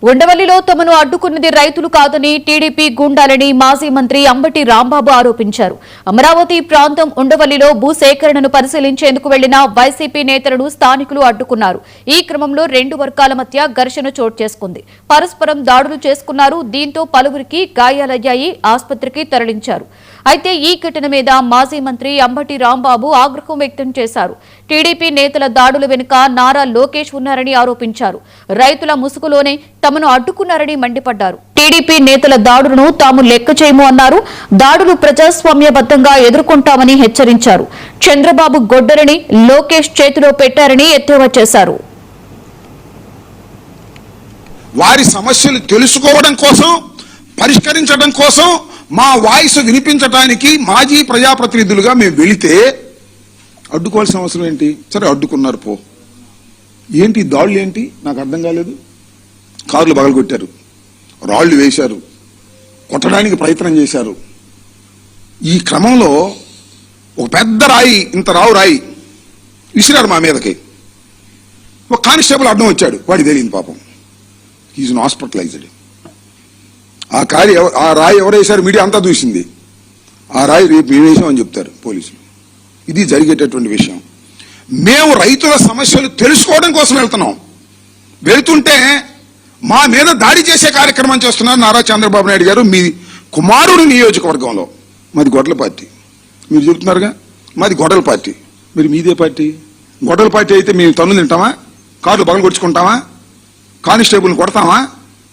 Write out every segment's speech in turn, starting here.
ఉండవల్లిలో తమను అడ్డుకున్నది రైతులు కాదని టీడీపీ గుండాలని మాజీ మంత్రి అంబటి రాంబాబు ఆరోపించారు. అమరావతి ప్రాంతం ఉండవల్లిలో భూసేకరణను పరిశీలించేందుకు వెళ్లిన వైసీపీ నేతలను స్థానికులు అడ్డుకున్నారు. ఈ క్రమంలో రెండు వర్గాల మధ్య ఘర్షణ చోటు చేసుకుంది. పరస్పరం దాడులు చేసుకున్నారు. దీంతో పలువురికి గాయాలయ్యాయి. ఆసుపత్రికి తరలించారు. అయితే ఈ ఘటన మీద మాజీ మంత్రి అంబటి రాంబాబు ఆగ్రహం వ్యక్తం చేశారు. టీడీపీ నేతల దాడుల వెనుక నారా లోకేష్ ఉన్నారని ఆరోపించారు. రైతుల ముసుగులోనే తమను అడ్డుకున్నారని మండిపడ్డారు. టీడీపీ నేతల దాడులను తాము లెక్క చేయము అన్నారు. దాడులు ప్రజాస్వామ్యబద్ధంగా ఎదుర్కొంటామని హెచ్చరించారు. చంద్రబాబు గొడ్డలిని లోకేష్ చేతిలో పెట్టారని ఎద్దేవా చేశారు. వారి సమస్యలు తెలుసుకోవడం కోసం, పరిష్కరించడం కోసం మా వాయిస్ వినిపించడానికి మాజీ ప్రజాప్రతినిధులుగా మేము వెళితే అడ్డుకోవాల్సిన అవసరం ఏంటి? సరే అడ్డుకున్నారు పో. ఏంటి దాడులు ఏంటి నాకు అర్థం కాలేదు. కార్లు పగలగొట్టారు, రాళ్లు వేశారు, కొట్టడానికి ప్రయత్నం చేశారు. ఈ క్రమంలో ఒక పెద్ద రాయి, ఇంత రాయి విసిరారు మా మీదకి. ఒక కానిస్టేబుల్ అడ్డం వచ్చాడు, వాడికి తెలియదు పాపం. Is hospitalised. ఆ రాయి ఎవరు వేశారు మీడియా అంతా చూసింది. ఆ రాయి రేపు మేము వేసామని చెప్తారు పోలీసులు. ఇది జరిగేటటువంటి విషయం. మేము రైతుల సమస్యలు తెలుసుకోవడం కోసం వెళ్తున్నాం. వెళ్తుంటే మా మీద దాడి చేసే కార్యక్రమం చేస్తున్నారు నారా చంద్రబాబు నాయుడు గారు. మీ కుమారుడు నియోజకవర్గంలో మాది గొడ్డల పార్టీ, మీరు చెబుతున్నారుగా మాది గొడ్డల పార్టీ. మీరు మీదే పార్టీ. గొడ్డల పార్టీ అయితే మేము తన్ను తింటామా? కార్లు పగలు కొట్టుకుంటామా? కానిస్టేబుల్ని కొడతామా?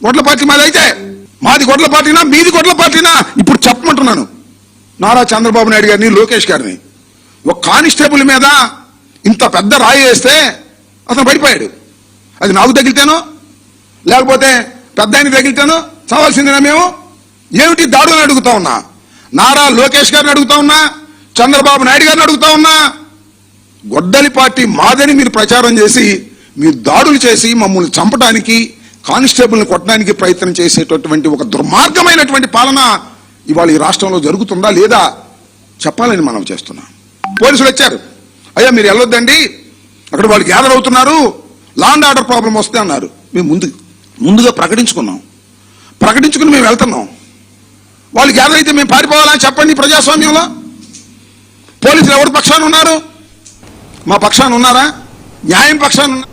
గొడ్డల పార్టీ మాది అయితే. మాది గొడ్డల పార్టీనా మీది గొడ్డల పార్టీనా ఇప్పుడు చెప్పమంటున్నాను నారా చంద్రబాబు నాయుడు గారిని, లోకేష్ గారిని. ఒక కానిస్టేబుల్ మీద ఇంత పెద్ద రాయి వేస్తే అతను పడిపోయాడు. అది నాకు తగిలితేనో లేకపోతే పెద్ద ఆయనకి తగిలితేనో చావాల్సిందేనా మేము? ఏమిటి దాడులను అడుగుతా ఉన్నా. నారా లోకేష్ గారిని అడుగుతా ఉన్నా, చంద్రబాబు నాయుడు గారిని అడుగుతా ఉన్నా. గొడ్డలి పార్టీ మాదని మీరు ప్రచారం చేసి మీరు దాడులు చేసి మమ్మల్ని చంపడానికి, కానిస్టేబుల్ని కొట్టడానికి ప్రయత్నం చేసేటటువంటి ఒక దుర్మార్గమైనటువంటి పాలన ఇవాళ ఈ రాష్ట్రంలో జరుగుతుందా లేదా చెప్పాలని మనం చేస్తున్నాం. పోలీసులు వచ్చారు, అయ్యా మీరు వెళ్ళొద్దండి, అక్కడ వాళ్ళు గ్యాదర్ అవుతున్నారు, లా అండ్ ఆర్డర్ ప్రాబ్లం వస్తే అన్నారు. మేము ముందుగా ప్రకటించుకుని మేము వెళ్తున్నాం. వాళ్ళు గ్యాదర్ అయితే మేము పారిపోవాలని చెప్పండి. ప్రజాస్వామ్యంలో పోలీసులు ఎవరి పక్షాన ఉన్నారు? మా పక్షాన ఉన్నారా? న్యాయం పక్షాన ఉన్నారు.